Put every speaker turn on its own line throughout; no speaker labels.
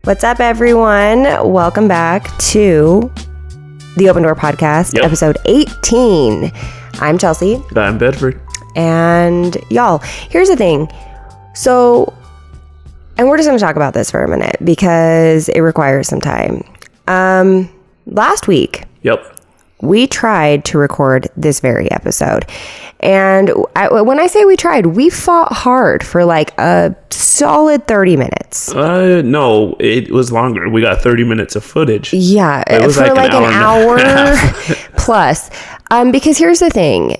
What's up, everyone? Welcome back to the Open Door Podcast, episode 18. I'm Chelsea.
I'm Bedford.
And y'all, here's the thing. So, and we're just going to talk about this for a minute because it requires some time. Last week, we tried to record this very episode. And when I say we tried, we fought hard for like a solid 30 minutes.
No, it was longer. We got 30 minutes of footage.
Yeah,
it was
for like an hour plus. Because here's the thing.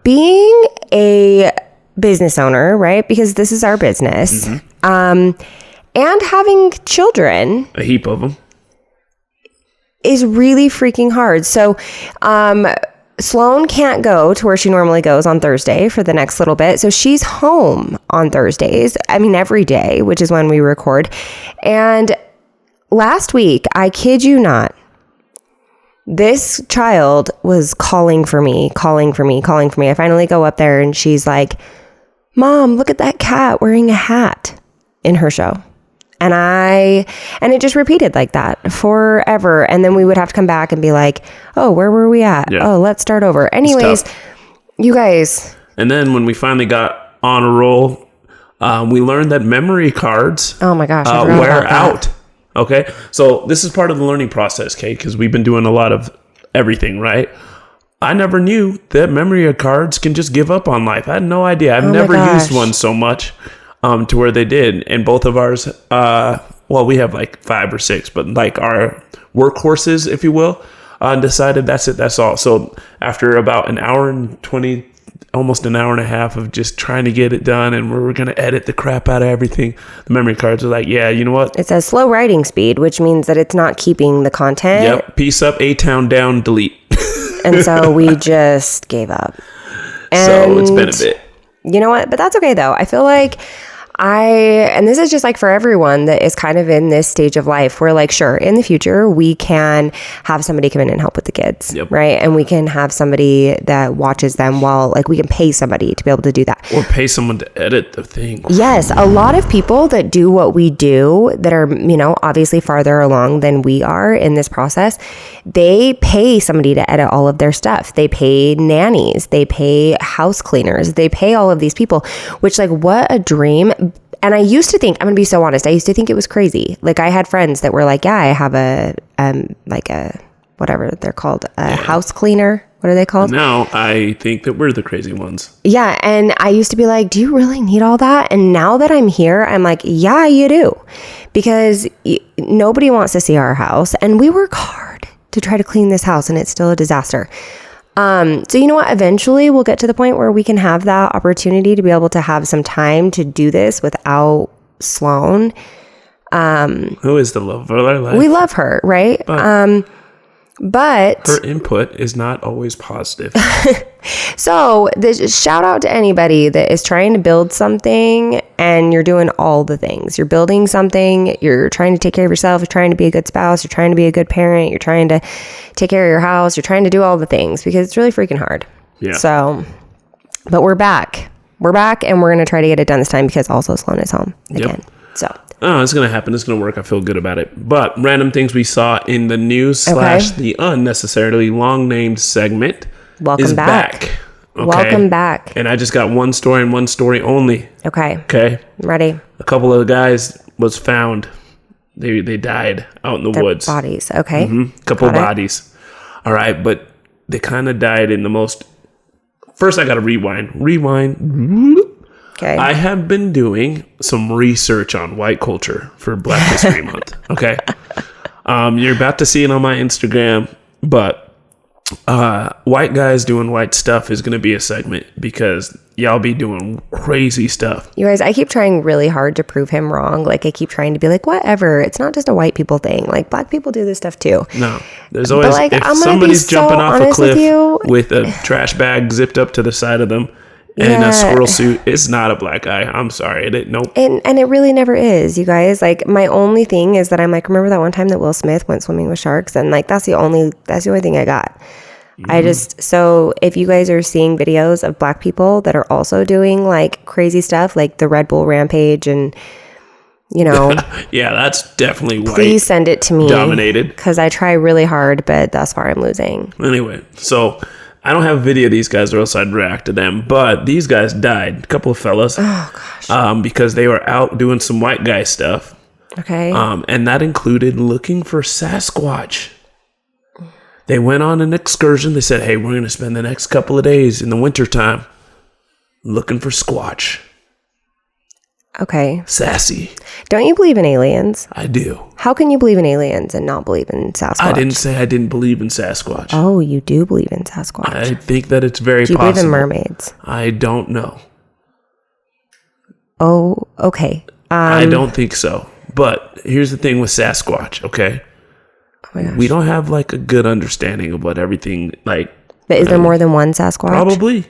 Being a business owner, right? Because this is our business. And having children.
A heap of them.
Is really freaking hard. So, Sloan can't go to where she normally goes on Thursday for the next little bit. So she's home on Thursdays. I mean, every day, which is when we record. And last week, I kid you not, this child was calling for me. I finally go up there and she's like, "Mom, look at that cat wearing a hat," in her show. And it just repeated like that forever. And then we would have to come back and be like, "Oh, where were we at? Yeah. Oh, let's start over." Anyways, you guys.
And then when we finally got on a roll, we learned that memory cards
oh my gosh,
wear out. Okay. So this is part of the learning process, Kate, because we've been doing a lot of everything, right? I never knew that memory cards can just give up on life. I had no idea. I've never used one so much. To where they did, and both of ours, well, we have like 5 or 6, but like our workhorses, if you will, decided that's it, that's all. So after about an hour and 20, almost an hour and a half of just trying to get it done, and we're going to edit the crap out of everything, the memory cards are like, yeah, you know what?
It says slow writing speed, which means that it's not keeping the content.
Yep, peace up, A-town down, delete.
And so we just gave up. And
so it's been a bit.
You know what? But that's okay, though. I feel like and this is just like for everyone that is kind of in this stage of life where like, sure, in the future, we can have somebody come in and help with the kids, right? And we can have somebody that watches them while like we can pay somebody to be able to do that.
Or pay someone to edit the thing.
Yes. A lot of people that do what we do that are, you know, obviously farther along than we are in this process, they pay somebody to edit all of their stuff. They pay nannies, they pay house cleaners, they pay all of these people, which like what a dream. And I used to think, I'm going to be so honest, I used to think it was crazy. Like I had friends that were like, yeah, I have a, like a, whatever they're called, house cleaner. What are they called?
Now I think that we're the crazy ones.
Yeah. And I used to be like, do you really need all that? And now that I'm here, I'm like, yeah, you do. Because nobody wants to see our house. And we work hard to try to clean this house and it's still a disaster. So you know what? Eventually we'll get to the point where we can have that opportunity to be able to have some time to do this without Sloan.
Who is the love of our life?
We love her, right? But
her input is not always positive.
So shout out to anybody that is trying to build something and you're doing all the things. You're building something, you're trying to take care of yourself, you're trying to be a good spouse, you're trying to be a good parent, you're trying to take care of your house, you're trying to do all the things because it's really freaking hard. Yeah. So, but we're back. We're back and we're going to try to get it done this time because also Sloan is home again. So.
Oh, it's going to happen. It's going to work. I feel good about it. But random things we saw in the news / the unnecessarily long named segment
Welcome back.
Okay.
Welcome back.
And I just got one story and one story only.
Okay. Ready?
A couple of the guys was found. They died out in the woods.
Bodies. Okay.
Couple of bodies. All right. But they kind of died in the most. First, I got to rewind.
Okay.
I have been doing some research on white culture for Black History Month. Okay. You're about to see it on my Instagram, but white guys doing white stuff is going to be a segment because y'all be doing crazy stuff.
You guys, I keep trying really hard to prove him wrong. Like I keep trying to be like, whatever. It's not just a white people thing. Like black people do this stuff too.
No, there's always, like, if somebody's jumping off a cliff with a trash bag zipped up to the side of them, and a squirrel suit, it's not a black guy. I'm sorry. Nope. And it really never is, you guys. Like, my only thing is that I'm like, remember that one time that Will Smith went swimming with sharks? And like, that's the only thing I got. So if you guys are seeing videos of black people that are also doing like crazy stuff, like the Red Bull rampage and,
you know,
Yeah, that's definitely white.
please send it to me.
Dominated.
Because I try really hard, but thus far I'm losing.
Anyway, so I don't have a video of these guys or else I'd react to them. But these guys died. A couple of fellas.
Oh, gosh.
Because they were out doing some white guy stuff.
Okay.
And that included looking for Sasquatch. They went on an excursion. They said, hey, we're going to spend the next couple of days in the wintertime looking for Squatch.
Okay.
Sassy.
Don't you believe in aliens?
I do.
How can you believe in aliens and not believe in Sasquatch?
I didn't say I didn't believe in Sasquatch.
Oh, you do believe in Sasquatch.
I think that it's very
Do you
possible.
believe in mermaids?
I don't know.
Oh, okay.
I don't think so. But here's the thing with Sasquatch, okay?
Oh my gosh.
We don't have like a good understanding of what everything like.
But is there more than one Sasquatch?
Probably.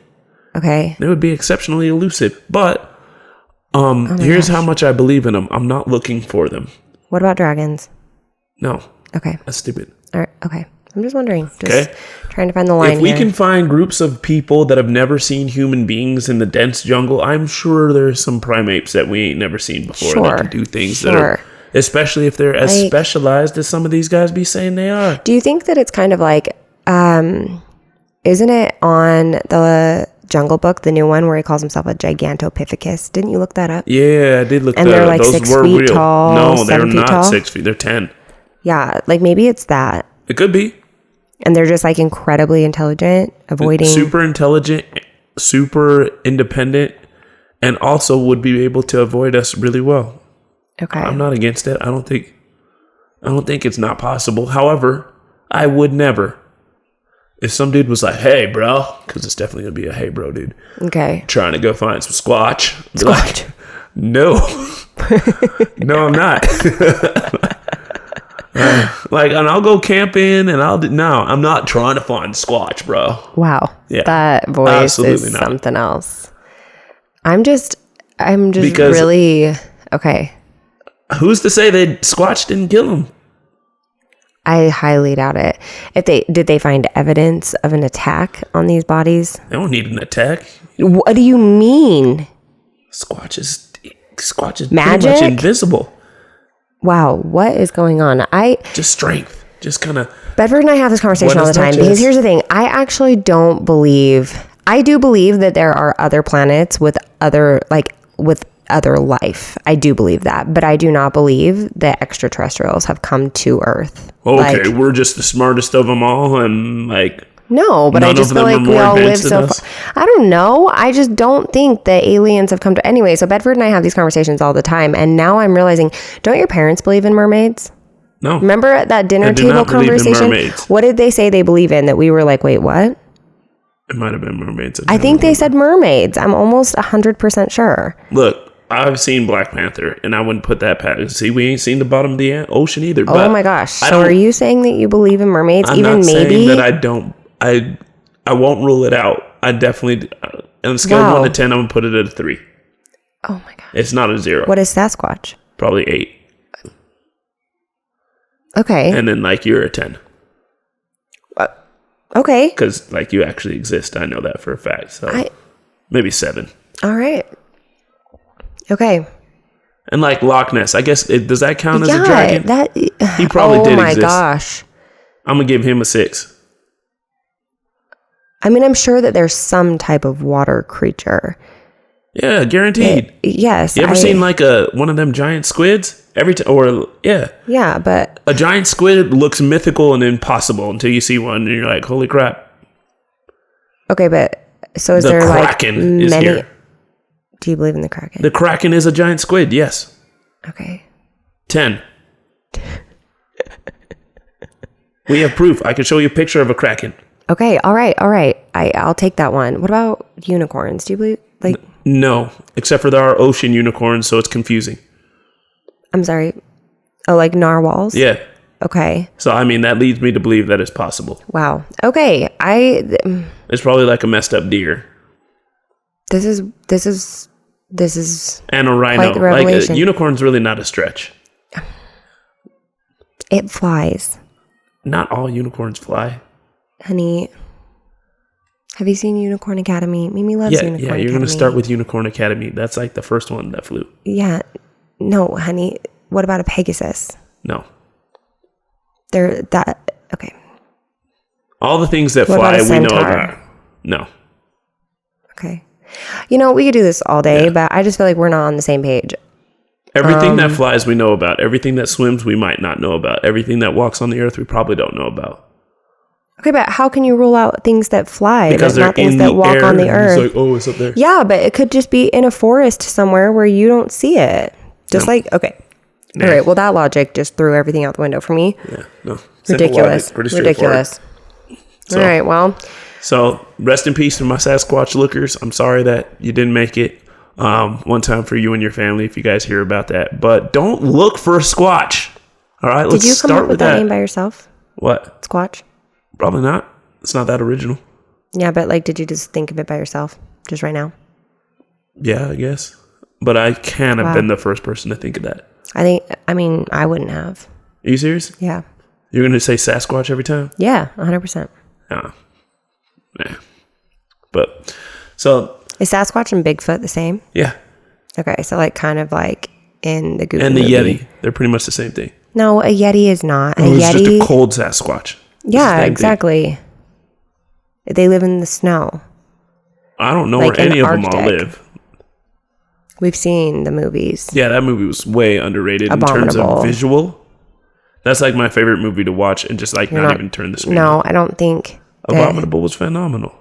Okay.
They would be exceptionally elusive. But here's how much I believe in them. I'm not looking for them.
What about dragons?
No,
Okay.
that's stupid.
All right. Okay. I'm just wondering. Just
Okay.
trying to find the line
If we
here.
can find groups of people that have never seen human beings in the dense jungle, I'm sure there's some primates that we ain't never seen before that can do things that are, especially if they're as specialized as some of these guys be saying they are.
Do you think that it's kind of like, isn't it on the Jungle Book, the new one where he calls himself a Gigantopithecus? Didn't you look that up?
Yeah, I did look
And
that
they're
up.
like
Those
6
were
feet
real.
tall,
No, they're
7 feet
not
tall?
6 feet. They're 10.
Yeah, like maybe it's that.
It could be.
And they're just like incredibly intelligent, avoiding.
Super intelligent, super independent, and also would be able to avoid us really well.
Okay.
I'm not against it. I don't think it's not possible. However, I would never. If some dude was like, "Hey, bro," because it's definitely gonna be a "Hey, bro," dude,
Okay.
trying to go find some Squatch. I'd be
Squatch.
like, no, no, I'm not. Like, and I'll go camping, and I'm not trying to find Squatch, bro.
Wow.
Yeah.
That voice
Absolutely
is
not.
something else. I'm just
Because-
really okay.
Who's to say that Squatch didn't kill him?
I highly doubt it. Did they find evidence of an attack on these bodies?
They don't need an attack.
What do you mean?
Squatch is pretty
Magic?
much invisible.
Wow, what is going on?
Just strength. Just kind of.
Bedford and I have this conversation all the
Buenas
time because
noches.
here's the thing. I actually don't believe. I do believe that there are other planets with other life. I do believe that, but I do not believe that extraterrestrials have come to Earth.
Okay, we're just the smartest of them all, and like.
No, but I
None
just
of
feel
them
like
are
we
more
all live
advanced
so
than us?
far. I don't know. I just don't think that aliens have come to. Anyway, so Bedford and I have these conversations all the time, and now I'm realizing, don't your parents believe in mermaids?
No.
Remember at that dinner
I do
table
not believe in
conversation?
mermaids.
What did they say they believe in that we were like, wait, what?
It might have been mermaids.
I think they said mermaids. I'm almost 100% sure.
Look, I've seen Black Panther, and I wouldn't put that past. See, we ain't seen the bottom of the ocean either.
Oh
but
my gosh.
I
So are
don't-
you saying that you believe in mermaids?
I'm
Even
not
maybe?
saying that I don't. I won't rule it out. I definitely, on a scale of
Wow.
1 to 10, I'm gonna put it at a 3.
Oh my god.
It's not a 0.
What is Sasquatch?
Probably 8.
Okay.
And then like you're a 10.
Okay.
Because like you actually exist. I know that for a fact. So maybe 7.
All right. Okay.
And like Loch Ness, I guess does that count as a dragon? He probably did
Oh my
exist.
gosh.
I'm gonna give him a 6.
I mean, I'm sure that there's some type of water creature.
Yeah, guaranteed.
Yes.
You ever seen like one of them giant squids?
Yeah, but
A giant squid looks mythical and impossible until you see one and you're like, holy crap.
okay, but so is
The
there
Kraken
like
is
many?
here.
Do you believe in the Kraken?
The Kraken is a giant squid, yes.
Okay.
10. We have proof. I can show you a picture of a Kraken.
Okay. All right. I'll take that one. What about unicorns? Do you believe like?
No, except for there are ocean unicorns, so it's confusing.
I'm sorry. Oh, like narwhals?
Yeah.
Okay.
So, I mean, that leads me to believe that it's possible.
Wow. Okay.
It's probably like a messed up deer.
This is
And a rhino.
Quite the
Like, a
revelation.
unicorn's really not a stretch.
it flies.
Not all unicorns fly.
Honey, have you seen Unicorn Academy? Mimi loves Unicorn Academy.
You're going to start with Unicorn Academy. That's like the first one that flew.
Yeah. No, honey. What about a Pegasus?
No.
Okay.
All the things that
What
fly,
about a
we know
centaur?
about. No.
Okay. We could do this all day, but I just feel like we're not on the same page.
Everything that flies, we know about. Everything that swims, we might not know about. Everything that walks on the earth, we probably don't know about.
Okay, but how can you rule out things that fly,
Because
but
they're
not things
in
that
the
walk
air,
on the
and
earth?
it's like, oh, it's up there.
Yeah, but it could just be in a forest somewhere where you don't see it. Just
No.
okay.
Nah.
All right, well, that logic just threw everything out the window for me.
Yeah, no. Simple
Ridiculous.
logic, pretty straightforward.
Ridiculous.
So,
All right, well.
So, rest in peace to my Sasquatch lookers. I'm sorry that you didn't make it. One time for you and your family, if you guys hear about that. But don't look for a Squatch. All right, let's
Did you come
start
up with that name by yourself?
What?
Squatch?
Probably not. It's not that original.
Yeah, but did you just think of it by yourself just right now?
Yeah, I guess. But I can't have been the first person to think of that.
I wouldn't have.
Are you serious?
Yeah.
You're going to say Sasquatch every time?
Yeah, 100%.
Yeah. But, so.
Is Sasquatch and Bigfoot the same?
Yeah.
Okay, so kind of in the Goofy
And the
movie.
Yeti. They're pretty much the same thing.
No, a Yeti is not.
It's
Yeti.
just a cold Sasquatch.
Yeah, exactly. They live in the snow.
I don't know where
in
any of them all
Arctic.
live.
We've seen the movies.
Yeah, that movie was way underrated in terms
Abominable.
of visual. That's my favorite movie to watch and just not even turn the screen.
No, I don't think.
Abominable was phenomenal.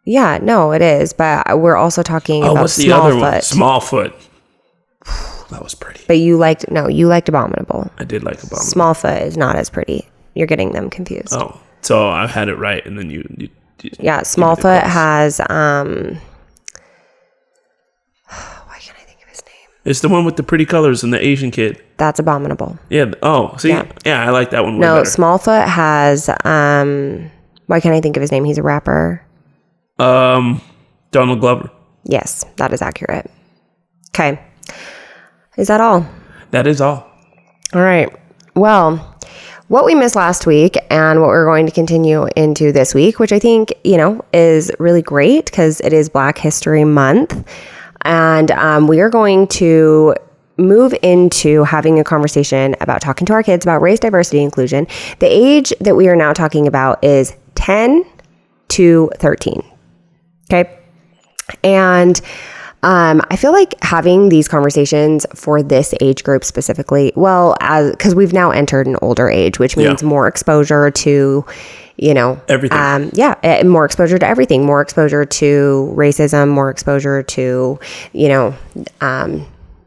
Yeah, no, it is. But we're also talking about
what's the other one?
Smallfoot.
Smallfoot. That was pretty.
But you liked Abominable.
I did like Abominable.
Smallfoot is not as pretty. You're getting them confused.
Oh, so I had it right, and then you
yeah, Smallfoot has why can't I think of his name?
It's the one with the pretty colors and the Asian kid.
That's Abominable.
Yeah. Oh, see, yeah, I like that one. Way better.
Smallfoot has why can't I think of his name? He's a rapper.
Donald Glover.
Yes, that is accurate. Okay. Is that all?
That is all.
All right. Well, what we missed last week and what we're going to continue into this week, which I think, is really great because it is Black History Month. And we are going to move into having a conversation about talking to our kids about race, diversity, inclusion. The age that we are now talking about is 10 to 13. Okay. And I feel like having these conversations for this age group specifically, because we've now entered an older age, which means more exposure to,
everything.
More exposure to everything, more exposure to racism, more exposure to,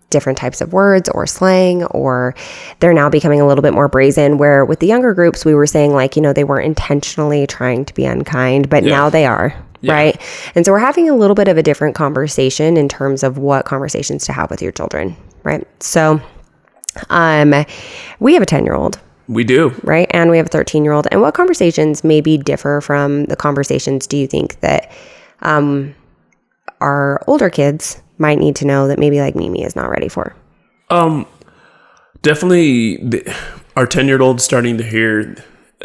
different types of words or slang, or they're now becoming a little bit more brazen, where with the younger groups, we were saying they weren't intentionally trying to be unkind, but now they are. Yeah. Right. And so we're having a little bit of a different conversation in terms of what conversations to have with your children. Right. So we have a 10-year-old.
We do.
Right. And we have a 13-year-old. And what conversations maybe differ from the conversations do you think that our older kids might need to know that maybe Mimi is not ready for?
Definitely our 10-year-old starting to hear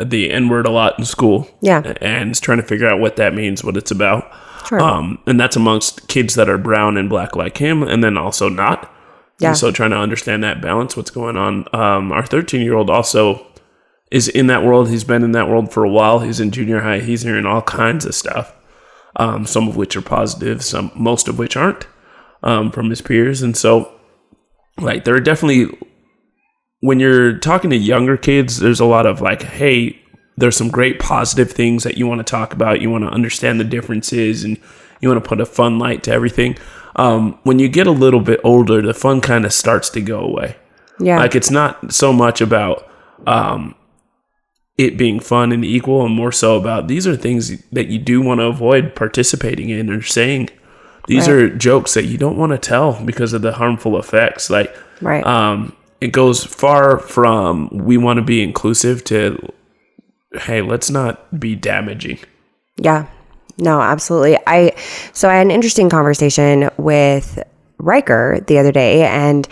the N-word a lot in school.
Yeah.
And is trying to figure out what that means, what it's about.
Sure.
And that's amongst kids that are brown and black like him, and then also not. Yeah. And so trying to understand that balance, what's going on. Our 13-year-old also is in that world. He's been in that world for a while. He's in junior high. He's hearing all kinds of stuff. Some of which are positive, most of which aren't, from his peers. And so there are definitely, when you're talking to younger kids, there's a lot of hey, there's some great positive things that you want to talk about. You want to understand the differences and you want to put a fun light to everything. When you get a little bit older, the fun kind of starts to go away. Yeah. It's not so much about it being fun and equal, and more so about these are things that you do want to avoid participating in or saying. These are jokes that you don't want to tell because of the harmful effects. It goes far from we want to be inclusive to, hey, let's not be damaging.
Yeah, no, absolutely. I had an interesting conversation with Riker the other day, and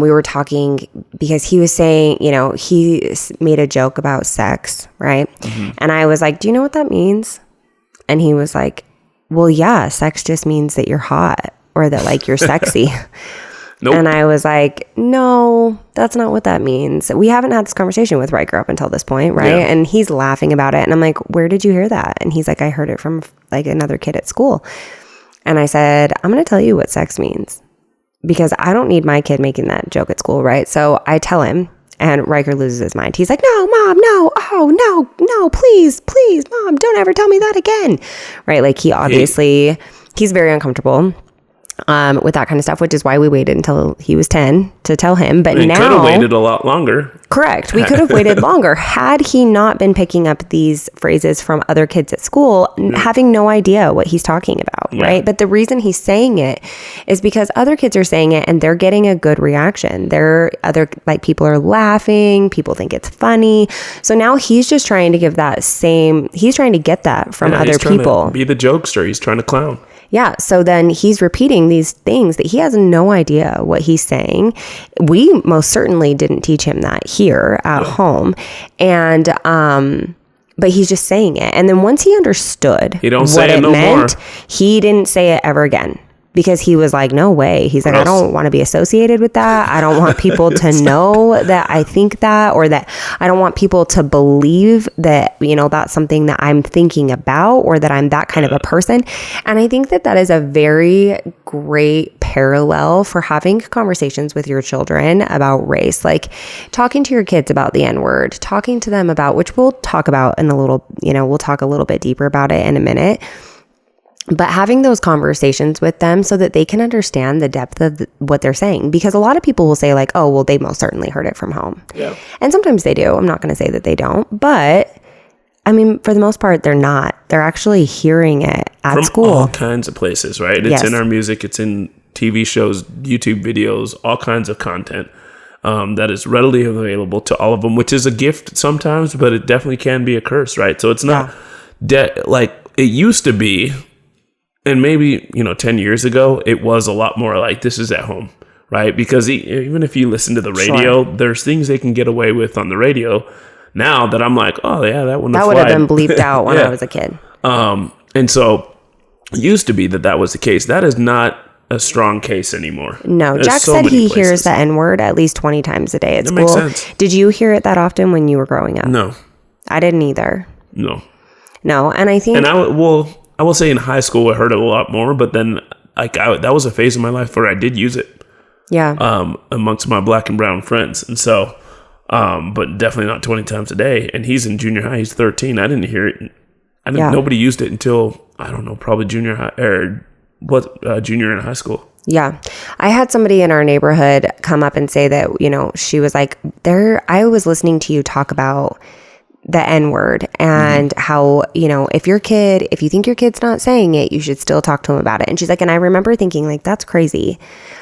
we were talking because he was saying, he made a joke about sex, right? Mm-hmm. And I was like, do you know what that means? And he was like, well, yeah, sex just means that you're hot or that you're sexy.
Nope.
And I was like, no, that's not what that means. We haven't had this conversation with Riker up until this point, right?
Yeah.
And he's laughing about it. And I'm like, where did you hear that? And he's like, I heard it from like another kid at school. And I said, I'm going to tell you what sex means because I don't need my kid making that joke at school, right? So I tell him, and Riker loses his mind. He's like, no, Mom, no. Oh, no, please, Mom, don't ever tell me that again. Right? Like he obviously, he's very uncomfortable with that kind of stuff, which is why we waited until he was 10 to tell him. But
We
now
could have waited a lot longer.
Correct. We could have waited longer had he not been picking up these phrases from other kids at school, having no idea what he's talking about, right? But the reason he's saying it is because other kids are saying it and they're getting a good reaction. People are laughing, people think it's funny. So now he's just trying to give he's trying to get that from other people.
Be the jokester. He's trying to clown.
Yeah. So then he's repeating these things that he has no idea what he's saying. We most certainly didn't teach him that here at home. And, but he's just saying it. And then once he understood what it meant, he didn't say it ever again. Because he was like, no way. He's like, I don't want to be associated with that. I don't want people to know that I think that, or that I don't want people to believe that, that's something that I'm thinking about, or that I'm that kind of a person. And I think that is a very great parallel for having conversations with your children about race, like talking to your kids about the N-word, talking to them about, which we'll talk about in a little, we'll talk a little bit deeper about it in a minute. But having those conversations with them so that they can understand the depth of what they're saying. Because a lot of people will say like, oh, well, they most certainly heard it from home.
Yeah.
And sometimes they do. I'm not going to say that they don't. But, I mean, for the most part, they're not. They're actually hearing it at
from
school.
All kinds of places, right? It's in our music. It's in TV shows, YouTube videos, all kinds of content that is readily available to all of them, which is a gift sometimes, but it definitely can be a curse, right? So it's not like it used to be. And maybe, 10 years ago, it was a lot more like this is at home, right? Because even if you listen to the radio, there's things they can get away with on the radio now that I'm like, oh, yeah, that would
have been bleeped out when I was a kid.
And so it used to be that was the case. That is not a strong case anymore.
No,
There's
Jack said he hears the N-word at least 20 times a day at school.
That makes sense.
Did you hear it that often when you were growing up?
No.
I didn't either.
No.
And I think...
And I will say in high school I heard it a lot more, but then that was a phase of my life where I did use it.
Yeah.
Amongst my black and brown friends. And so, but definitely not 20 times a day. And he's in junior high. He's 13. I didn't hear it. Nobody used it until, I don't know, probably junior high junior in high school. Yeah.
I had somebody in our neighborhood come up and say that, she was like, I was listening to you talk about the N-word and how, if you think your kid's not saying it, you should still talk to him about it. And she's like, and I remember thinking like, that's crazy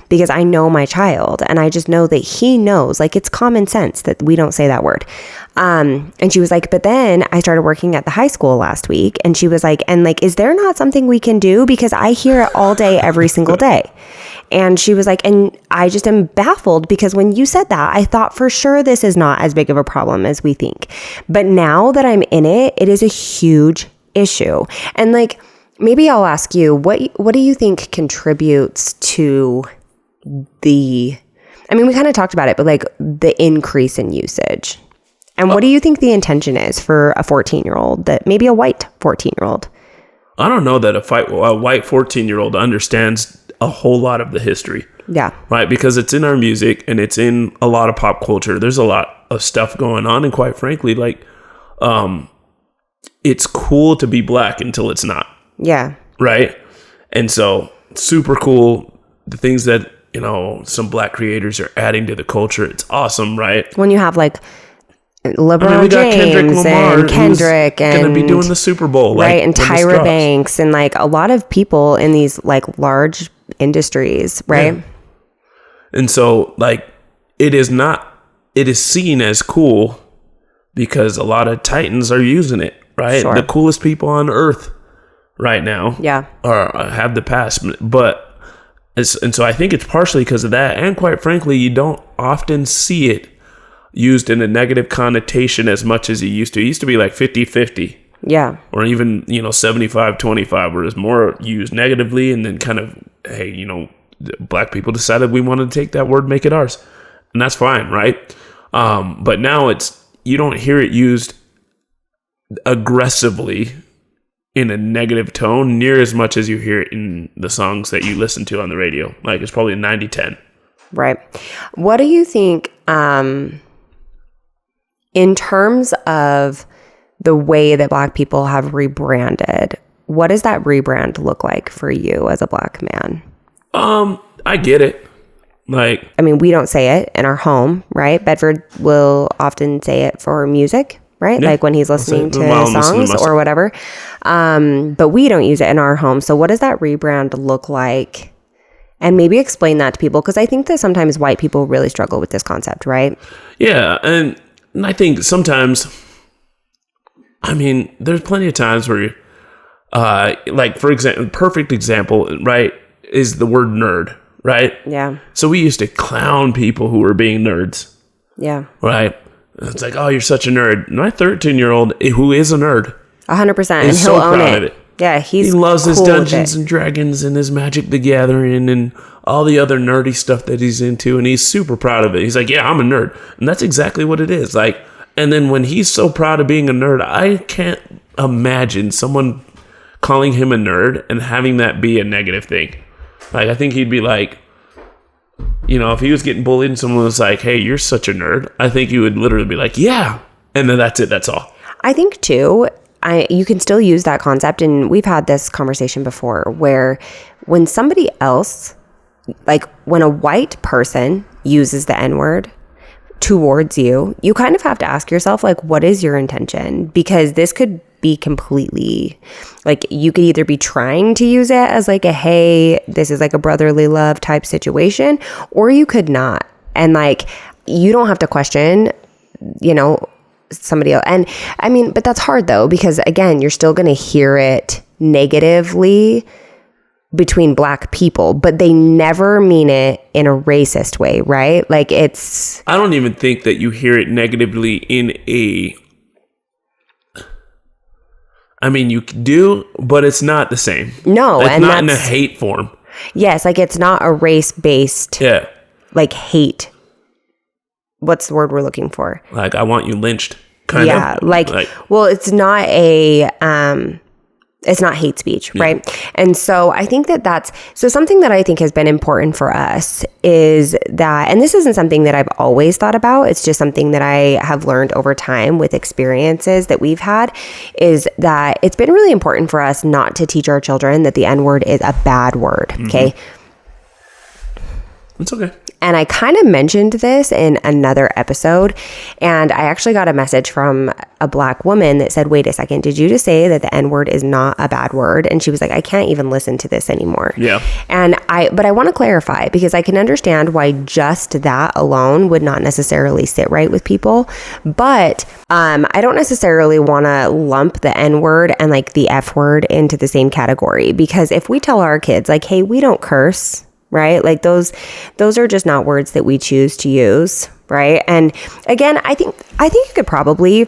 because I know my child and I just know that he knows, like it's common sense that we don't say that word. And she was like, but then I started working at the high school last week and she was like, and like, is there not something we can do? Because I hear it all day, every single day. And she was like, and I just am baffled because when you said that, I thought for sure this is not as big of a problem as we think. But now that I'm in it, it is a huge issue. And like, maybe I'll ask you, what do you think contributes to we kind of talked about it, but like the increase in usage? And what do you think the intention is for a 14-year-old, that maybe a white 14-year-old?
I don't know that a white 14-year-old understands a whole lot of the history.
Yeah.
Right? Because it's in our music and it's in a lot of pop culture. There's a lot of stuff going on. And quite frankly, like, it's cool to be black until it's not.
Yeah.
Right? And so super cool. The things that, some black creators are adding to the culture. It's awesome, right?
When you have like LeBron James and Kendrick and
going to be doing the Super Bowl,
right? And Tyra Banks and like a lot of people in these like large industries, right?
Yeah. And so like it is seen as cool because a lot of titans are using it, right?
Sure.
The coolest people on earth right now, have the past, and so I think it's partially because of that, and quite frankly, you don't often see it used in a negative connotation as much as you used to. It used to be like 50-50.
Yeah.
Or even, 75-25, where it's more used negatively and then kind of, hey, black people decided we wanted to take that word, make it ours. And that's fine, right? But now you don't hear it used aggressively in a negative tone near as much as you hear it in the songs that you listen to on the radio. Like, it's probably a 90-10.
Right. What do you think, in terms of the way that black people have rebranded, what does that rebrand look like for you as a black man?
I get it. Like,
I mean, we don't say it in our home, right? Bedford will often say it for music, right?
Yeah.
Like when he's listening to
Listening
songs
to
or whatever. But we don't use it in our home. So what does that rebrand look like? And maybe explain that to people, because I think that sometimes white people really struggle with this concept, right?
yeah, and I think sometimes, I mean, there's plenty of times where, like, for example, perfect example, right, is the word nerd, right?
Yeah.
So we used to clown people who were being nerds,
Yeah.
right? It's like, oh, you're such a nerd. My 13-year-old, who is a nerd,
100%. And
is
he'll
so
own
proud of
it.
it.
Yeah, he
loves his
cool with
Dungeons
it.
and Dragons and his Magic the Gathering and all the other nerdy stuff that he's into, and he's super proud of it. He's like, yeah, I'm a nerd. And that's exactly what it is. Like, and then when he's so proud of being a nerd, I can't imagine someone calling him a nerd and having that be a negative thing. Like, I think he'd be like, you know, if he was getting bullied and someone was like, hey, you're such a nerd, I think he would literally be like, yeah. And then that's it. That's all.
I think too, you can still use that concept, and we've had this conversation before, where when somebody else, like when a white person uses the N-word towards you, you kind of have to ask yourself, like, what is your intention? Because this could be completely, like, you could either be trying to use it as like a, hey, this is like a brotherly love type situation, or you could not. And like, you don't have to question, you know, somebody else. And I mean, but that's hard though, because again, you're still going to hear it negatively between black people, but they never mean it in a racist way, right? Like, it's,
I don't even think that you hear it negatively in a, I mean, you do, but it's not the same.
no,
It's
and
not in a
that's,
hate form.
yes, like it's not a race-based,
Yeah.
like hate. What's the word we're looking for?
Like, I want you lynched. Kind
Yeah,
of.
like, well, it's not a, it's not hate speech, right? And so I think that that's, so something that I think has been important for us is that, and this isn't something that I've always thought about, it's just something that I have learned over time with experiences that we've had, is that it's been really important for us not to teach our children that the N-word is a bad word, okay?
It's okay.
And I kind of mentioned this in another episode, and I actually got a message from a black woman that said, wait a second, did you just say that the N-word is not a bad word? And she was like, I can't even listen to this anymore.
Yeah.
But I want to clarify, because I can understand why just that alone would not necessarily sit right with people. But I don't necessarily want to lump the N-word and like the F word into the same category, because if we tell our kids like, hey, we don't curse, right? Like those are just not words that we choose to use, right? And again, I think you could probably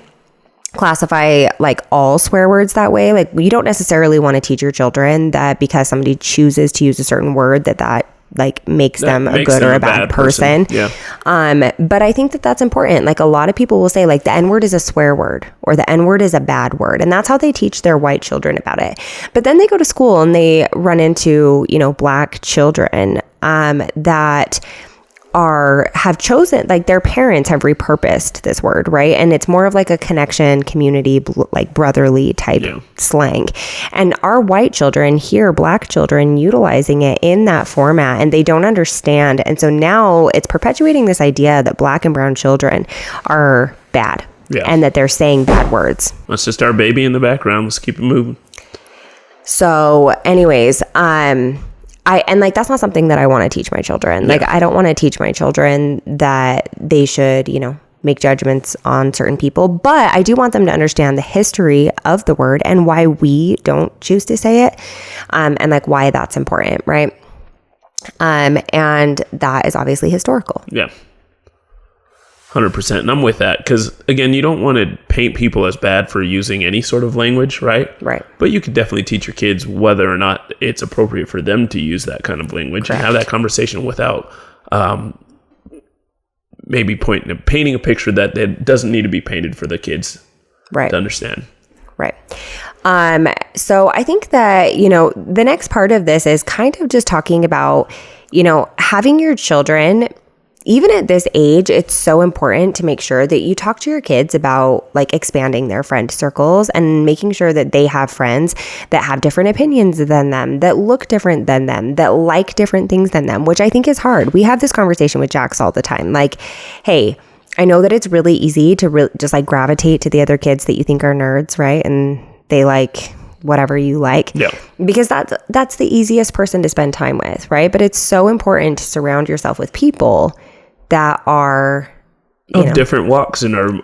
classify like all swear words that way. Like, you don't necessarily want to teach your children that because somebody chooses to use a certain word that like makes them a good or a bad person.
Yeah.
But I think that that's important. Like, a lot of people will say like the N-word is a swear word or the N-word is a bad word. And that's how they teach their white children about it. But then they go to school and they run into, you know, black children that have chosen, like their parents have repurposed this word, right? And it's more of like a connection, community, like brotherly type slang. And our white children hear black children utilizing it in that format, and they don't understand. And so now it's perpetuating this idea that black and brown children are bad and that they're saying bad words.
That's just our baby in the background. Let's keep it moving.
So anyways, and like, that's not something that I want to teach my children. Yeah. Like, I don't want to teach my children that they should, you know, make judgments on certain people, but I do want them to understand the history of the word and why we don't choose to say it. And like why that's important. Right. And that is obviously historical.
Yeah. 100%. And I'm with that because, again, you don't want to paint people as bad for using any sort of language, right?
Right.
But you could definitely teach your kids whether or not it's appropriate for them to use that kind of language. Correct. And have that conversation without maybe painting a picture that it doesn't need to be painted for the kids to understand.
Right. So I think that, the next part of this is kind of just talking about, having your children. Even at this age, it's so important to make sure that you talk to your kids about like expanding their friend circles and making sure that they have friends that have different opinions than them, that look different than them, that like different things than them, which I think is hard. We have this conversation with Jax all the time. Like, hey, I know that it's really easy to just like gravitate to the other kids that you think are nerds, right? And they like whatever you like, because that's the easiest person to spend time with, right? But it's so important to surround yourself with people that are
of different walks or
they have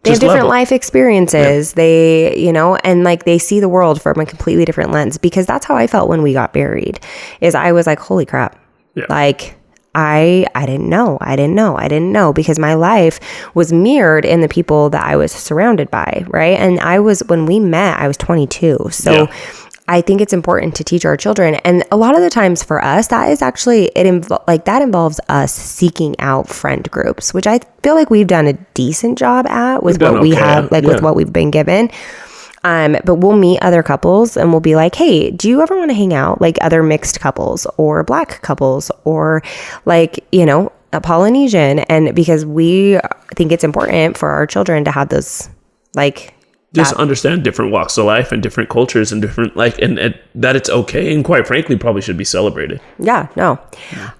different
level.
life experiences. They, and like they see the world from a completely different lens, because that's how I felt when we got married. Is I was like, holy crap. Like I didn't know because my life was mirrored in the people that I was surrounded by. Right. And when we met, I was 22. So I think it's important to teach our children. And a lot of the times for us, that is actually, that involves us seeking out friend groups, which I feel like we've done a decent job at with what we have, with what we've been given. But we'll meet other couples and we'll be like, hey, do you ever want to hang out like other mixed couples or black couples or like, a Polynesian? And because we think it's important for our children to have those just
understand different walks of life and different cultures and different and that it's okay and quite frankly probably should be celebrated.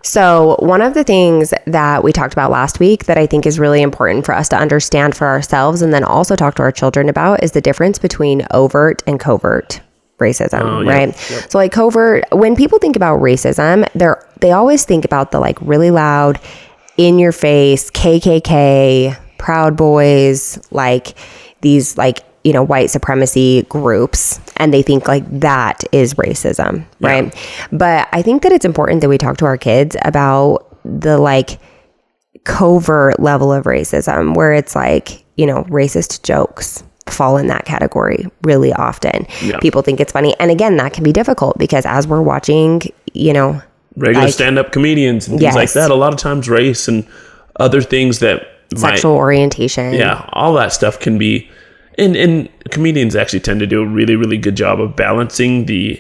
So one of the things that we talked about last week that I think is really important for us to understand for ourselves and then also talk to our children about is the difference between overt and covert racism, right? Yep. So like covert, when people think about racism, they always think about the like really loud, in your face, KKK, Proud Boys, like these like white supremacy groups, and they think like that is racism, right? But I think that it's important that we talk to our kids about the like covert level of racism, where it's like, racist jokes fall in that category really often. People think it's funny. And again, that can be difficult because as we're watching, regular stand-up comedians and things like that, a lot of times race and other things that
sexual orientation.
All that stuff can be. And comedians actually tend to do a really, really good job of balancing the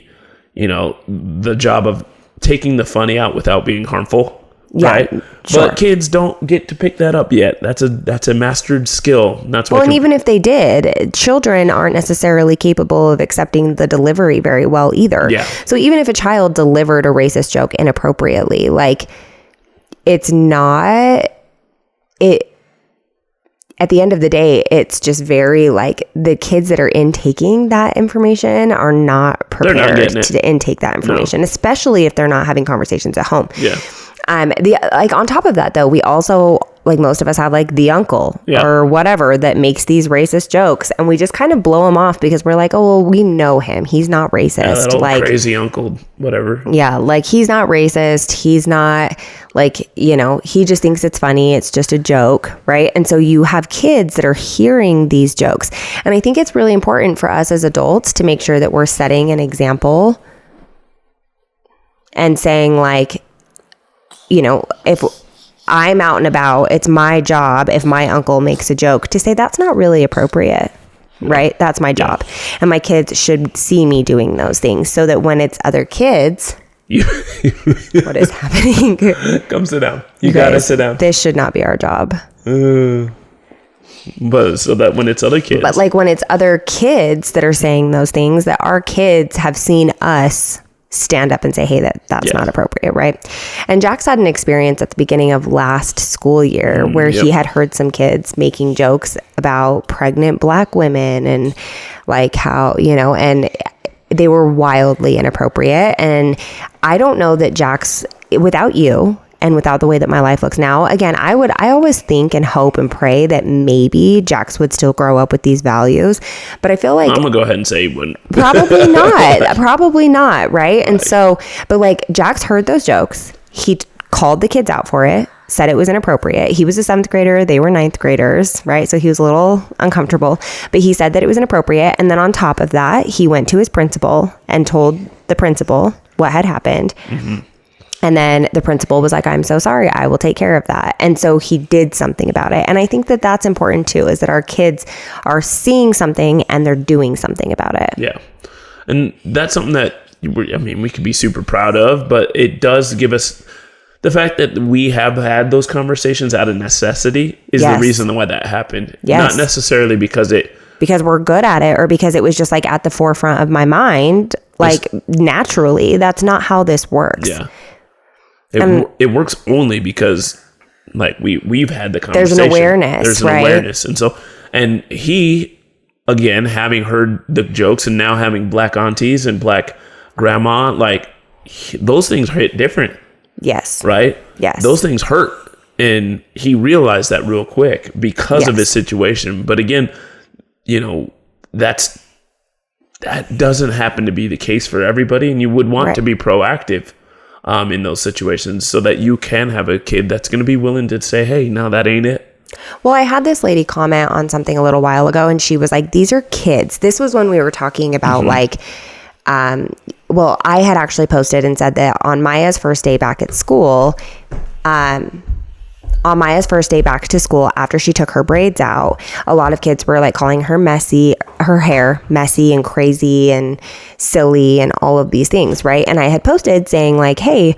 job of taking the funny out without being harmful, right? Sure. But kids don't get to pick that up yet. That's a mastered skill. That's what.
Well, and even if they did, children aren't necessarily capable of accepting the delivery very well either. So even if a child delivered a racist joke inappropriately, like it's not it. At the end of the day, it's just very like the kids that are intaking that information are not prepared to intake that information, especially if they're not having conversations at home. On top of that, though, we also like most of us have like the uncle or whatever that makes these racist jokes, and we just kind of blow him off because we're like, oh, well, we know him. He's not racist.
That old crazy uncle, whatever.
Like he's not racist. He's not like, he just thinks it's funny. It's just a joke, right? And so you have kids that are hearing these jokes. And I think it's really important for us as adults to make sure that we're setting an example and saying like, if I'm out and about, it's my job if my uncle makes a joke to say that's not really appropriate, right? That's my job. And my kids should see me doing those things so that when it's other kids, what is happening?
Come sit down. You gotta sit down.
This should not be our job.
But so that when it's other kids.
But like when it's other kids that are saying those things, that our kids have seen us stand up and say, hey, that's not appropriate, right? And Jax had an experience at the beginning of last school year where he had heard some kids making jokes about pregnant black women and like how, and they were wildly inappropriate. And I don't know that Jax, without you and without the way that my life looks now, again, I always think and hope and pray that maybe Jax would still grow up with these values. But I feel like
I'm gonna go ahead and say he wouldn't.
Probably not. Right. And so, but like Jax heard those jokes. He called the kids out for it. said it was inappropriate. He was a 7th grader. They were 9th graders, right? So he was a little uncomfortable, but he said that it was inappropriate. And then on top of that, he went to his principal and told the principal what had happened. And then the principal was like, I'm so sorry. I will take care of that. And so he did something about it. And I think that that's important too, is that our kids are seeing something and they're doing something about it.
Yeah. And that's something that, we could be super proud of, but it does give us the fact that we have had those conversations out of necessity is the reason why that happened. Not necessarily because we're good at it or because it was just like at the forefront of my mind, like naturally. That's not how this works. Yeah. It works only because like we've had the conversation.
There's an awareness.
And so, and he, again, having heard the jokes and now having black aunties and black grandma, like those things hit different.
Yes.
Right?
Yes.
Those things hurt. And he realized that real quick because of his situation. But again, that doesn't happen to be the case for everybody. And you would want to be proactive in those situations so that you can have a kid that's going to be willing to say, hey, no, that ain't it.
Well, I had this lady comment on something a little while ago and she was like, these are kids. This was when we were talking about I had actually posted and said that on Maya's first day back at school, after she took her braids out, a lot of kids were like calling her hair messy and crazy and silly and all of these things, right? And I had posted saying like, hey,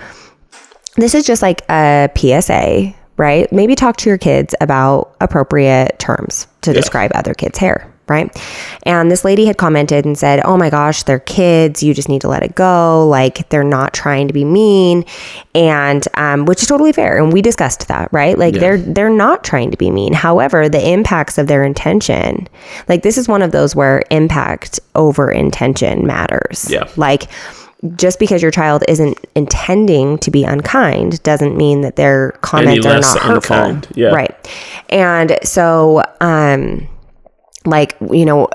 this is just like a PSA, right? Maybe talk to your kids about appropriate terms to describe other kids' hair, right? And this lady had commented and said, oh my gosh, they're kids. You just need to let it go. Like they're not trying to be mean. And, which is totally fair. And we discussed that, right? Like they're not trying to be mean. However, the impacts of their intention, like this is one of those where impact over intention matters.
Yeah.
Like just because your child isn't intending to be unkind doesn't mean that their comments are not hurtful. Unkind. Yeah. Right. And so,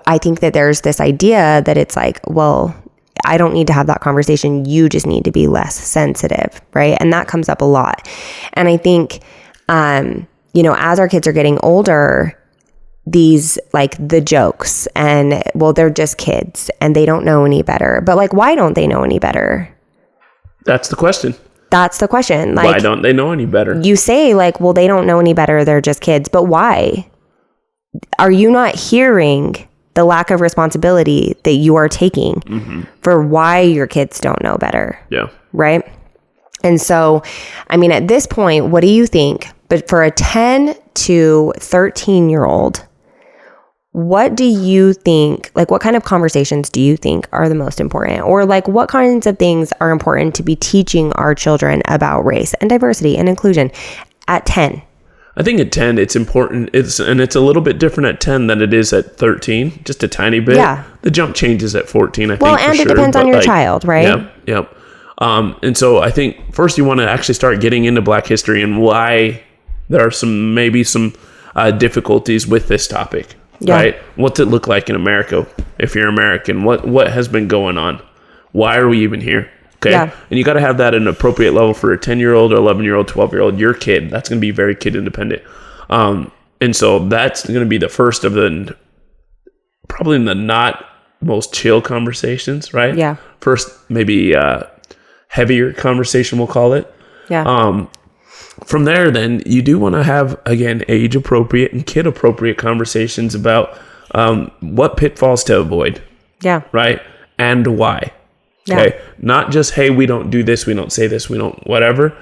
I think that there's this idea that it's like, well, I don't need to have that conversation. You just need to be less sensitive. Right. And that comes up a lot. And I think, as our kids are getting older, these like the jokes and they're just kids and they don't know any better, but like, why don't they know any better?
That's the question.
Like,
why don't they know any better?
You say like, well, they don't know any better. They're just kids, but why? Are you not hearing the lack of responsibility that you are taking for why your kids don't know better?
Yeah.
Right. And so, at this point, what do you think? But for a 10 to 13-year-old, what do you think, like what kind of conversations do you think are the most important? Or like what kinds of things are important to be teaching our children about race and diversity and inclusion at 10?
I think at 10, it's important. It's a little bit different at 10 than it is at 13, just a tiny bit.
Yeah.
The jump changes at 14, I think.
Well, and it depends on your child, right?
Yep. And so I think first you want to actually start getting into Black history and why there are some difficulties with this topic, right? What's it look like in America if you're American? What has been going on? Why are we even here? Okay. Yeah. And you got to have that at an appropriate level for a 10-year-old or 11-year-old, 12-year-old, your kid. That's going to be very kid independent. And so that's going to be the first of probably in the not most chill conversations, right? Yeah. First, maybe heavier conversation, we'll call it.
Yeah.
From there, then you do want to have, again, age appropriate and kid appropriate conversations about what pitfalls to avoid.
Yeah.
Right. And why. Okay. Not just, hey, we don't do this, we don't say this, we don't whatever.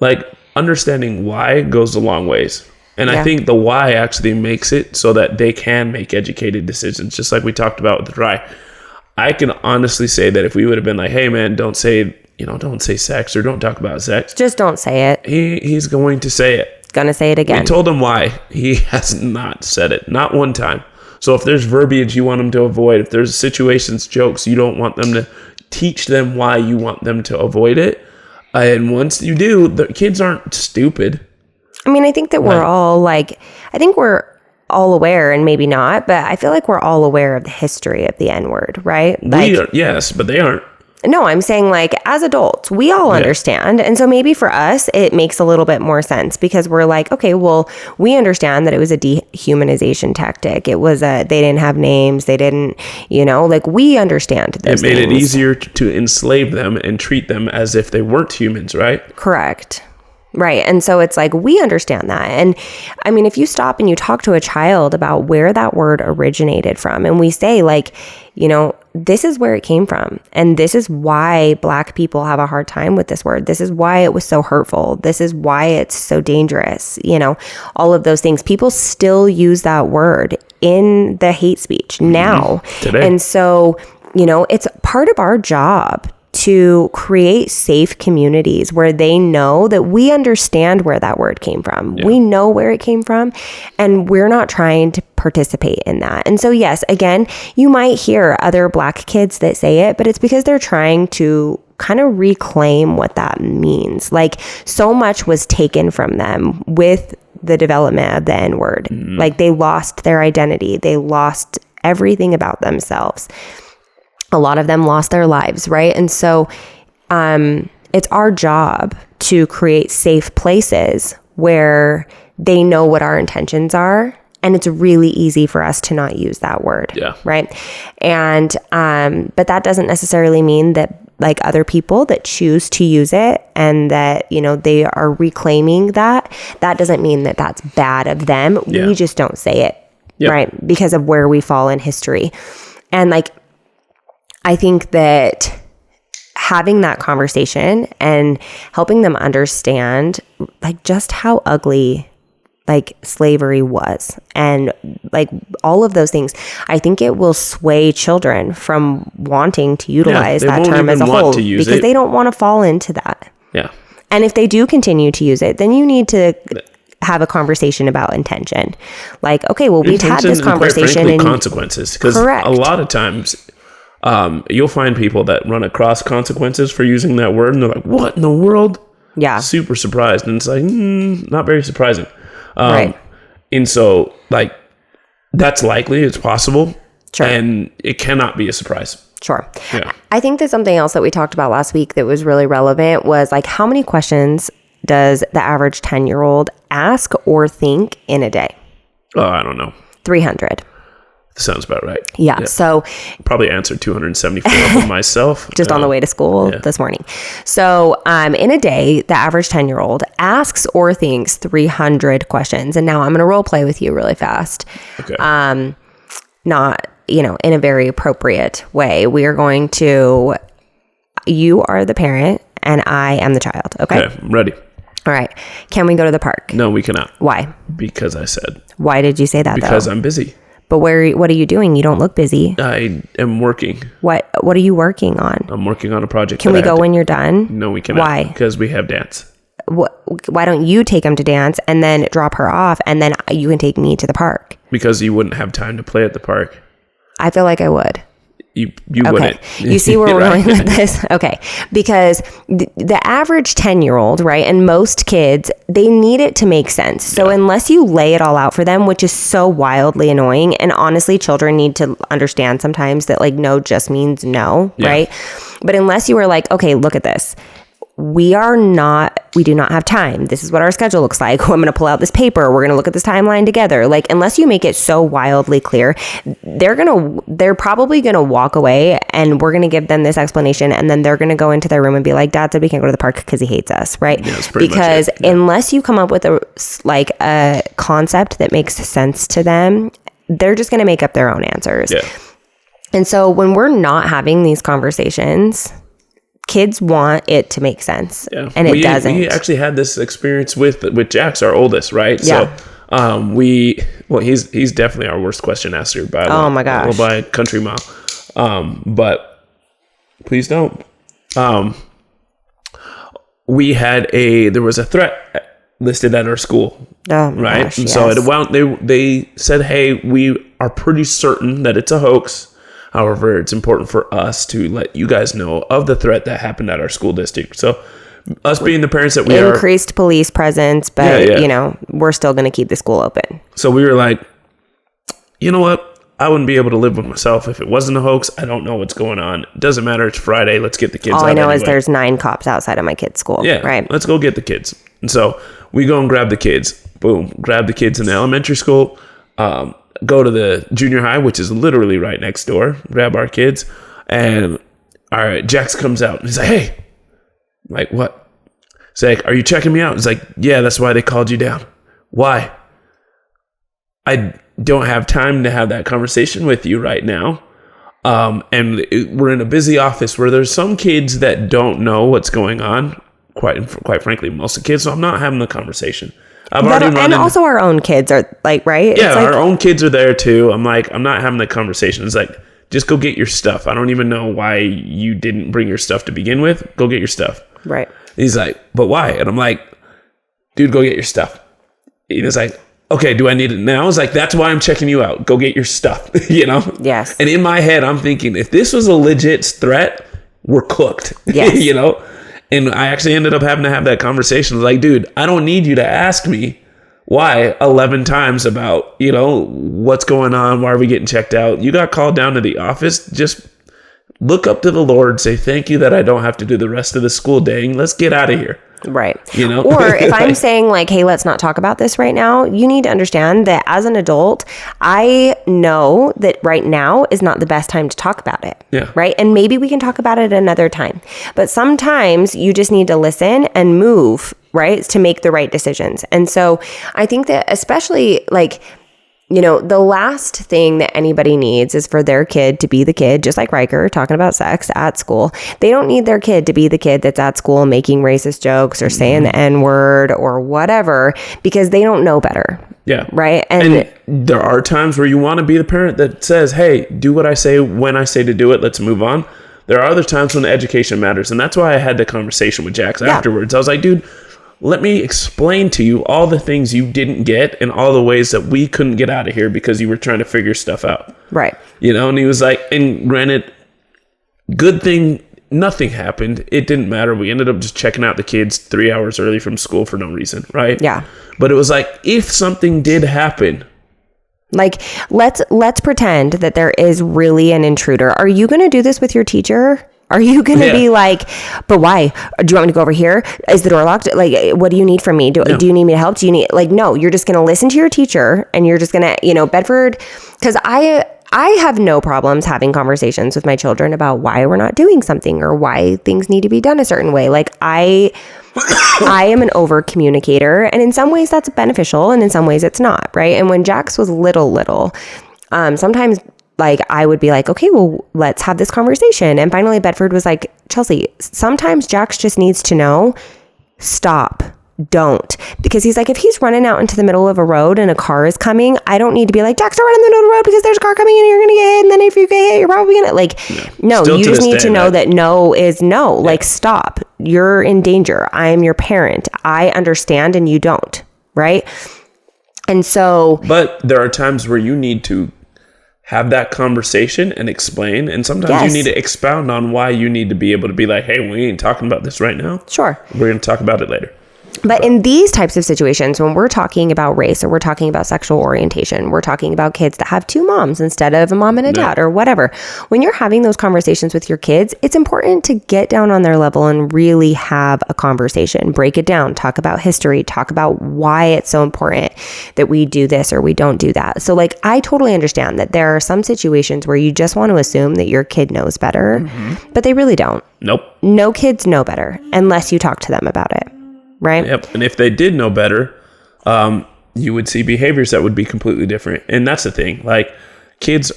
Like understanding why goes a long ways. And I think the why actually makes it so that they can make educated decisions, just like we talked about with the try. I can honestly say that if we would have been like, hey man, don't say sex or don't talk about sex.
Just don't say it.
He's going to say it.
Gonna say it again.
We told him why. He has not said it. Not one time. So if there's verbiage you want him to avoid, if there's situations, jokes, you don't want them to teach them why you want them to avoid it. And once you do, the kids aren't stupid.
I think that we're all aware, and maybe not, but I feel like we're all aware of the history of the N-word, right?
We are, yes, but they aren't.
No, I'm saying like as adults, we all understand. And so maybe for us, it makes a little bit more sense because we're like, okay, well, we understand that it was a dehumanization tactic. It was they didn't have names. They didn't, like we understand those
It made it
things.
easier to enslave them and treat them as if they weren't humans, right?
Correct. Right. And so it's like, we understand that. And I mean, if you stop and you talk to a child about where that word originated from, and we say like, this is where it came from. And this is why Black people have a hard time with this word. This is why it was so hurtful. This is why it's so dangerous. All of those things. People still use that word in the hate speech now.
Today.
And so, it's part of our job to create safe communities where they know that we understand where that word came from. Yeah. We know where it came from, and we're not trying to participate in that. And so, yes, again, you might hear other Black kids that say it, but it's because they're trying to kind of reclaim what that means. Like, so much was taken from them with the development of the N-word. Mm-hmm. Like, they lost their identity. They lost everything about themselves. A lot of them lost their lives, right? And so it's our job to create safe places where they know what our intentions are. And it's really easy for us to not use that word, right? And but that doesn't necessarily mean that like other people that choose to use it and that, they are reclaiming that doesn't mean that that's bad of them. Yeah. We just don't say it, right? Because of where we fall in history. And like, I think that having that conversation and helping them understand like just how ugly like slavery was and like all of those things, I think it will sway children from wanting to utilize that term as a whole because they don't want to fall into that.
Yeah.
And if they do continue to use it, then you need to have a conversation about intention. Like, okay, well, we've had this conversation
and consequences. Because a lot of times you'll find people that run across consequences for using that word and they're like, what in the world? Yeah. Super surprised. And it's like, not very surprising. Right. And so like, that's likely, it's possible. Sure. And it cannot be a surprise.
Sure. Yeah. I think that something else that we talked about last week that was really relevant was like, how many questions does the average 10-year-old ask or think in a day?
Oh, I don't know.
300.
Sounds about right.
Yeah. So
probably answered 274 of them myself.
Just on the way to school this morning. So in a day, the average 10-year-old asks or thinks 300 questions. And now I'm going to role play with you really fast. Okay. Not, in a very appropriate way. We are going to, you are the parent and I am the child. Okay.
Okay. I'm ready.
All right. Can we go to the park?
No, we cannot.
Why?
Because I said.
Why did you say that
Because I'm busy.
But what are you doing? You don't look busy.
I am working.
What are you working on?
I'm working on a project.
Can we go when you're done?
No, we cannot.
Why?
Because we have dance.
Why don't you take them to dance and then drop her off and then you can take me to the park?
Because you wouldn't have time to play at the park.
I feel like I would.
You wouldn't.
You see where we're going with this? Okay. Because the average 10-year-old, right, and most kids, they need it to make sense. So unless you lay it all out for them, which is so wildly annoying, and honestly, children need to understand sometimes that like no just means no, right? But unless you were like, okay, look at this. We do not have time. This is what our schedule looks like. I'm going to pull out this paper. We're going to look at this timeline together. Like, unless you make it so wildly clear, they're probably going to walk away and we're going to give them this explanation. And then they're going to go into their room and be like, Dad said we can't go to the park because he hates us. Right. Yeah, because unless you come up with a concept that makes sense to them, they're just going to make up their own answers. Yeah. And so when we're not having these conversations, kids want it to make sense, and it doesn't.
We actually had this experience with Jax, our oldest, right?
Yeah.
So, he's definitely our worst question asker by
my gosh,
by a country mile. But please don't. There was a threat listed at our school, right?
Gosh,
and so they said, hey, we are pretty certain that it's a hoax. However, it's important for us to let you guys know of the threat that happened at our school district. So us being the parents that we are.
Increased police presence, but, we're still going to keep the school open.
So we were like, you know what? I wouldn't be able to live with myself if it wasn't a hoax. I don't know what's going on. It doesn't matter. It's Friday. Let's get the kids out.
All I know
anyway.
is there's 9 cops outside of my kid's school.
Yeah.
Right.
Let's go get the kids. And so we go and grab the kids. Boom. Grab the kids in the elementary school. Go to the junior high, which is literally right next door. Grab our kids. And all right, Jax comes out. He's like, hey. I'm like, what? He's like, are you checking me out? He's like, yeah, that's why they called you down. Why? I don't have time to have that conversation with you right now. We're in a busy office where there's some kids that don't know what's going on. Quite frankly, most of the kids. So I'm not having the conversation.
And also our own kids are like, right?
Yeah, our own kids are there too. I'm like, I'm not having the conversation. It's like, just go get your stuff. I don't even know why you didn't bring your stuff to begin with. Go get your stuff.
Right.
He's like, but why? And I'm like, dude, go get your stuff. He's like, okay, do I need it now? I was like, that's why I'm checking you out. Go get your stuff,
Yes.
And in my head, I'm thinking, if this was a legit threat, we're cooked,
yes.
And I actually ended up having to have that conversation. I was like, dude, I don't need you to ask me why 11 times about, what's going on. Why are we getting checked out? You got called down to the office. Just look up to the Lord, say thank you that I don't have to do the rest of the school day. And let's get out of here.
Right.
Or
if I'm saying like, hey, let's not talk about this right now, you need to understand that as an adult, I know that right now is not the best time to talk about it.
Yeah.
Right. And maybe we can talk about it another time. But sometimes you just need to listen and move, right, to make the right decisions. And so I think that especially like, the last thing that anybody needs is for their kid to be the kid, just like Riker talking about sex at school. They don't need their kid to be the kid that's at school making racist jokes or saying the N-word or whatever, because they don't know better.
Yeah.
Right.
And there are times where you want to be the parent that says, hey, do what I say when I say to do it. Let's move on. There are other times when the education matters. And that's why I had the conversation with Jax afterwards. I was like, dude, let me explain to you all the things you didn't get and all the ways that we couldn't get out of here because you were trying to figure stuff out.
Right.
And he was like, and granted, good thing, nothing happened. It didn't matter. We ended up just checking out the kids 3 hours early from school for no reason. Right.
Yeah.
But it was like, if something did happen,
like, let's pretend that there is really an intruder. Are you going to do this with your teacher? Are you going to be like, but why? Do you want me to go over here? Is the door locked? Like, what do you need from me? Do you need me to help? Do you need, like, no, you're just going to listen to your teacher and you're just going to, Bedford, because I have no problems having conversations with my children about why we're not doing something or why things need to be done a certain way. Like, I am an over communicator, and in some ways that's beneficial and in some ways it's not, right? And when Jax was little, sometimes like I would be like, okay, well, let's have this conversation. And finally Bedford was like, Chelsea, sometimes Jax just needs to know, stop, don't. Because he's like, if he's running out into the middle of a road and a car is coming, I don't need to be like, Jax, don't run in the middle of the road because there's a car coming and you're going to get hit. And then if you get hit, you're probably going to like, no, you just need to know that no is no. Like, stop. You're in danger. I am your parent. I understand and you don't. Right. And so. But
there are times where you need to have that conversation and explain. And sometimes you need to expound on why you need to be able to be like, hey, we ain't talking about this right now.
Sure.
We're going to talk about it later.
But in these types of situations, when we're talking about race or we're talking about sexual orientation, we're talking about kids that have 2 moms instead of a mom and a dad or whatever. When you're having those conversations with your kids, it's important to get down on their level and really have a conversation, break it down, talk about history, talk about why it's so important that we do this or we don't do that. So like, I totally understand that there are some situations where you just want to assume that your kid knows better, but they really don't.
Nope.
No kids know better unless you talk to them about it. Right.
Yep. And if they did know better, you would see behaviors that would be completely different. And that's the thing. Like, kids,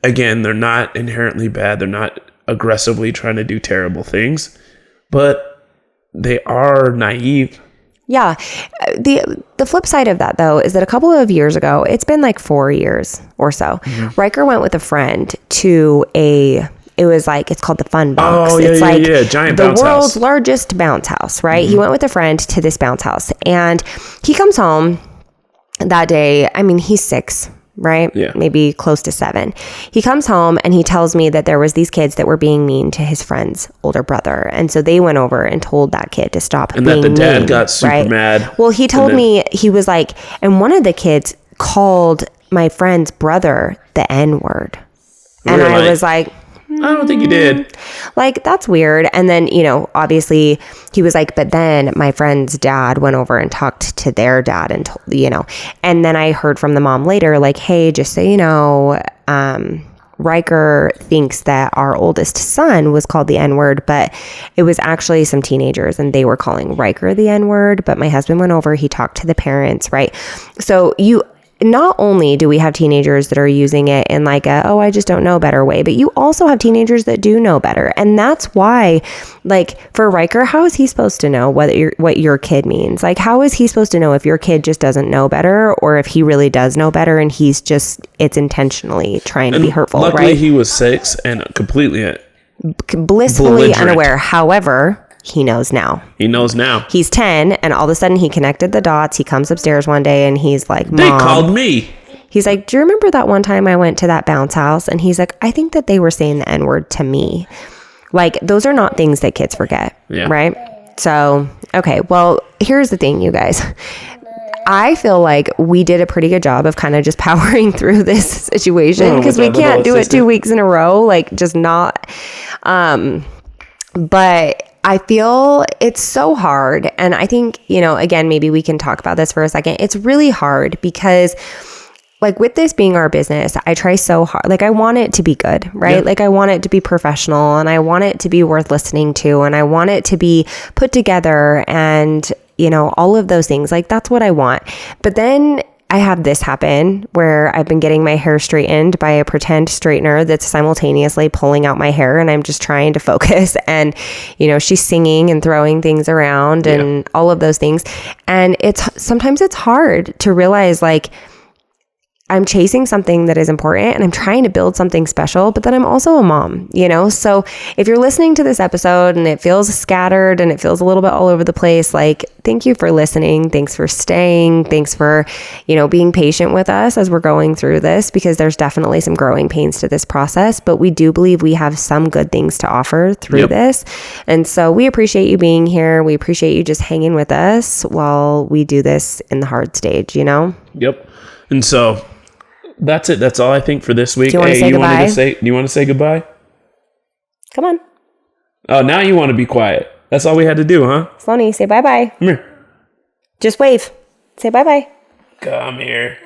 again, they're not inherently bad. They're not aggressively trying to do terrible things, but they are naive. Yeah.
The flip side of that, though, is that a couple of years ago, it's been like 4 years or so, Riker went with a friend to it was like, it's called the Fun Box.
Oh, yeah, it's like giant
the
bounce
world's
house.
largest bounce house, right? He went with a friend to this bounce house and he comes home that day. I mean, he's 6, right?
Yeah.
Maybe close to 7. He comes home and he tells me that there was these kids that were being mean to his friend's older brother. And so they went over and told that kid to stop being mean.
And that the dad got super mad.
Well, he told me, he was like, and one of the kids called my friend's brother the N-word.
We
And
were
I was like,
I don't think you did.
like, that's weird. And then, you know, obviously he was like, but then my friend's dad went over and talked to their dad and, you know, and then I heard from the mom later, like, hey, just so you know, Riker thinks that our oldest son was called the N-word, but it was actually some teenagers and they were calling Riker the N-word. But my husband went over, he talked to the parents, right? So not only do we have teenagers that are using it in like I just don't know better way, but you also have teenagers that do know better. And that's why, like, for Riker, how is he supposed to know what your kid means? Like, how is he supposed to know if your kid just doesn't know better, or if he really does know better and it's intentionally trying to be hurtful,
luckily,
right?
he was 6 and completely
Blissfully
belligerent.
unaware. However, he knows now.
He knows now.
He's 10, and all of a sudden he connected the dots. He comes upstairs one day and he's like, Mom.
They called me.
He's like, do you remember that one time I went to that bounce house? And he's like, I think that they were saying the N-word to me. Like, those are not things that kids forget, right? So, okay, well, here's the thing, you guys. I feel like we did a pretty good job of kind of just powering through this situation because we can't do it 2 weeks in a row, like, just not. But I feel it's so hard. And I think, you know, again, maybe we can talk about this for a second. It's really hard because, like, with this being our business, I try so hard. Like, I want it to be good, right? Yeah. Like, I want it to be professional and I want it to be worth listening to and I want it to be put together and, you know, all of those things. Like, that's what I want. But then I have this happen where I've been getting my hair straightened by a pretend straightener that's simultaneously pulling out my hair, and I'm just trying to focus. And, you know, she's singing and throwing things around and all of those things. And sometimes it's hard to realize, like, I'm chasing something that is important and I'm trying to build something special, but then I'm also a mom, you know? So if you're listening to this episode and it feels scattered and it feels a little bit all over the place, like, thank you for listening. Thanks for staying. Thanks for, you know, being patient with us as we're going through this, because there's definitely some growing pains to this process, but we do believe we have some good things to offer through this. And so we appreciate you being here. We appreciate you just hanging with us while we do this in the hard stage, you know?
Yep. And so that's it. That's all I think for this week.
Do you want to say goodbye?
Do you want to say goodbye?
Come on.
Oh, now you want to be quiet. That's all we had to do, huh?
Sloanie, say bye-bye.
Come here.
Just wave. Say bye-bye.
Come here.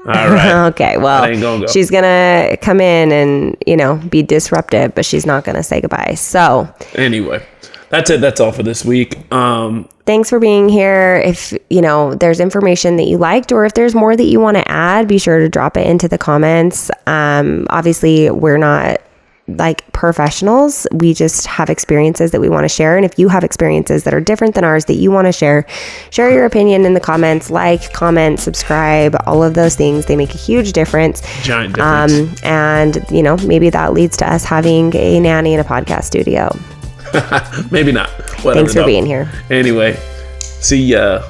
All right.
Okay, well, she's going to come in and, you know, be disruptive, but she's not going to say goodbye. So
anyway, that's it. That's all for this week.
Thanks for being here. If, you know, there's information that you liked, or if there's more that you want to add, be sure to drop it into the comments. Obviously, we're not like professionals. We just have experiences that we want to share. And if you have experiences that are different than ours that you want to share your opinion in the comments. Like, comment, subscribe, all of those things. They make a huge difference.
Giant difference.
And, you know, maybe that leads to us having a nanny in a podcast studio.
Maybe not.
Thanks for being here.
Anyway, see ya.